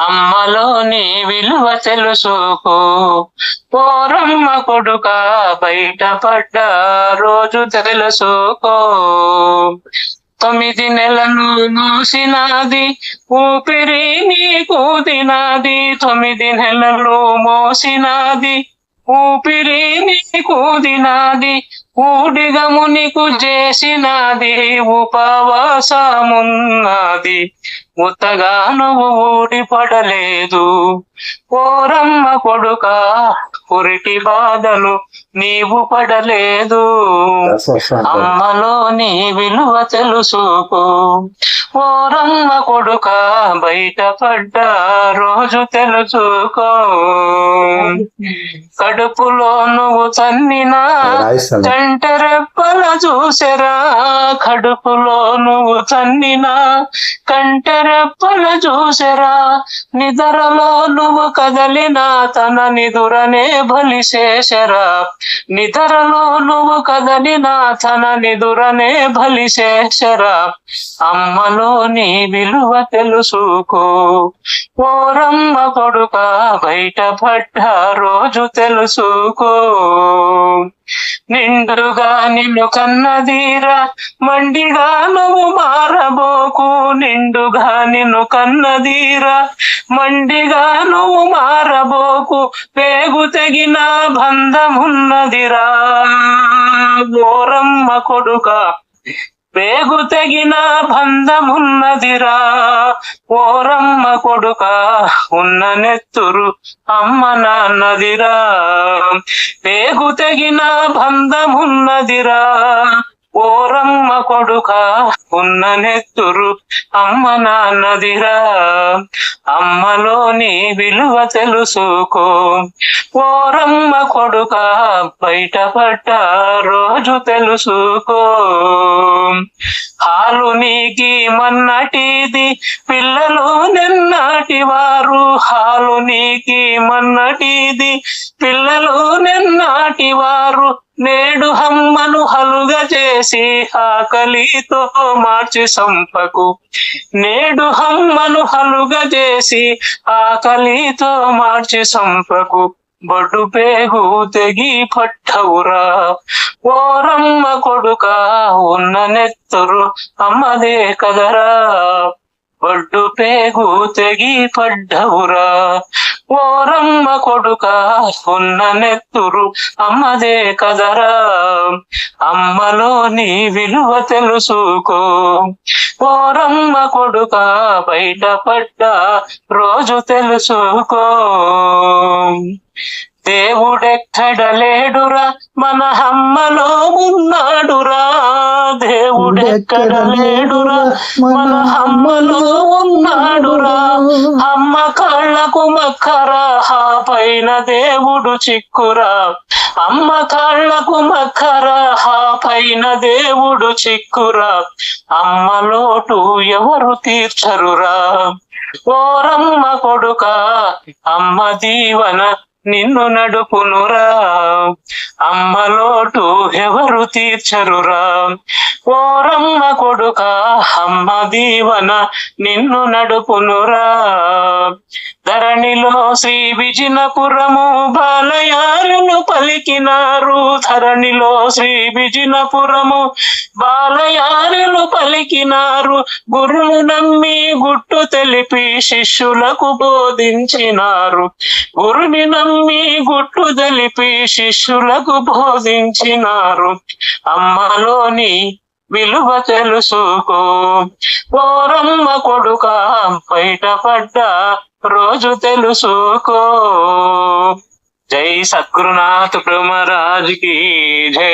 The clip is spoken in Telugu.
అమ్మలోని విలువ తెలుసుకో. పోరమ్మ కొడుక బయటపడ్డ రోజు తెలుసుకో. 9 నెలలు మోసినాది ఊపిరి నీకు దినాది. 9 నెలలు మోసినాది ఊపిరి నీకు దినాది. ఊడిగము నీకు చేసినాది ఉపవాసమున్నది. ఉత్తగా నువ్వు ఊడిపడలేదు. పోరమ్మ కొడుక పురిటి బాధలు నీవు పడలేదు. అమ్మలోని విలువ తెలుసుకో. పోరమ్మ కొడుక బయటపడ్డ రోజు తెలుసుకో. కడుపులో నువ్వు తన్నినా కంటరెప్పల చూసెరా. కడుపులో నువ్వు తన్నినా కంటరెప్పల చూసెరా. నిద్రలో నువ్వు కదలినా తన నిదురనే బలిసేసరా. నిద్రలో నువ్వు కదలినా తన నిదురనే బలిసేసరా. అమ్మలోని విలువ తెలుసుకో. పోరమ్మ కొడుక బయటపడ్డ రోజు తెలుసుకో. నిండుగా నిన్ను కన్నదీరా మండిగా నువ్వు మారబోకు. నిండుగా నిన్ను కన్నదీరా మండిగా నువ్వు మారబోకు. పేగు తెగిన బంధమున్నదిరా పోరమ్మ కొడుక. పేగు తెగిన బంధమున్నదిరా పోరమ్మ కొడుక. ఉన్న నెత్తురు అమ్మ నాన్నదిరా. పేగు తెగిన బంధమున్నదిరా పోరమ్మ కొడుక. ఉన్న నెత్తురు అమ్మ నాన్నదిరా. అమ్మలోని విలువ తెలుసుకో. పోరమ్మ కొడుక బయటపడ్డ రోజు తెలుసుకో. హాలు నీకి మన్నటిది పిల్లలు నిన్నటి వారు. హాలు నీకి మన్నటిది పిల్లలు నిన్నటి వారు. నేడు హమ్మను హలుగా చేసి ఆకలితో మార్చి సంపకు. నేడు హమ్మను హలుగా చేసి ఆకలితో మార్చి సంపకు. బొడ్డు పేగు తెగి పట్టవురా పోరమ్మ కొడుక. ఉన్న నెత్తురు అమ్మదే కదరా. బొడ్డు పేగు తెగి పడ్డవురా పోరమ్మ కొడుక. ఉన్న నెత్తురు అమ్మదే కదరా. అమ్మలోని విలువ తెలుసుకో. పోరమ్మ కొడుక బయటపడ్డ రోజు తెలుసుకో. దేవుడెక్కడ లేడురా మన అమ్మలో ఉన్నాడురా. దేవుడెక్కడ లేడురా మన అమ్మలో ఉన్నాడురా. అమ్మ కాళ్ళకు మక్కరా పైన దేవుడు చిక్కురా. అమ్మ కాళ్ళకు మక్కరా పైన దేవుడు చిక్కురా. అమ్మ లోటు ఎవరు తీర్చరురా పోరమ్మ కొడుక. అమ్మ దీవన నిన్ను నడుపునురా. అమ్మ లోటు ఎవరు తీర్చరురా పోరమ్మ కొడుక. అమ్మ దీవన నిన్ను నడుపునురా. ధరణిలో శ్రీ విజయపురము బాలయారులు పలికినారు. ధరణిలో శ్రీ విజయపురము బాలయారులు పలికినారు. గురువు నమ్మి గుట్టు తెలిపి శిష్యులకు బోధించినారు. గురుని నమ్మి గుట్టు తెలిపి శిష్యులకు బోధించినారు. అమ్మలోని విలువ తెలుసుకో. పోరమ్మ కొడుక బయటపడ్డ రోజు తెలుసుకో. జై సద్గురునాథ్ బ్రహ్మరాజ్ కి జై.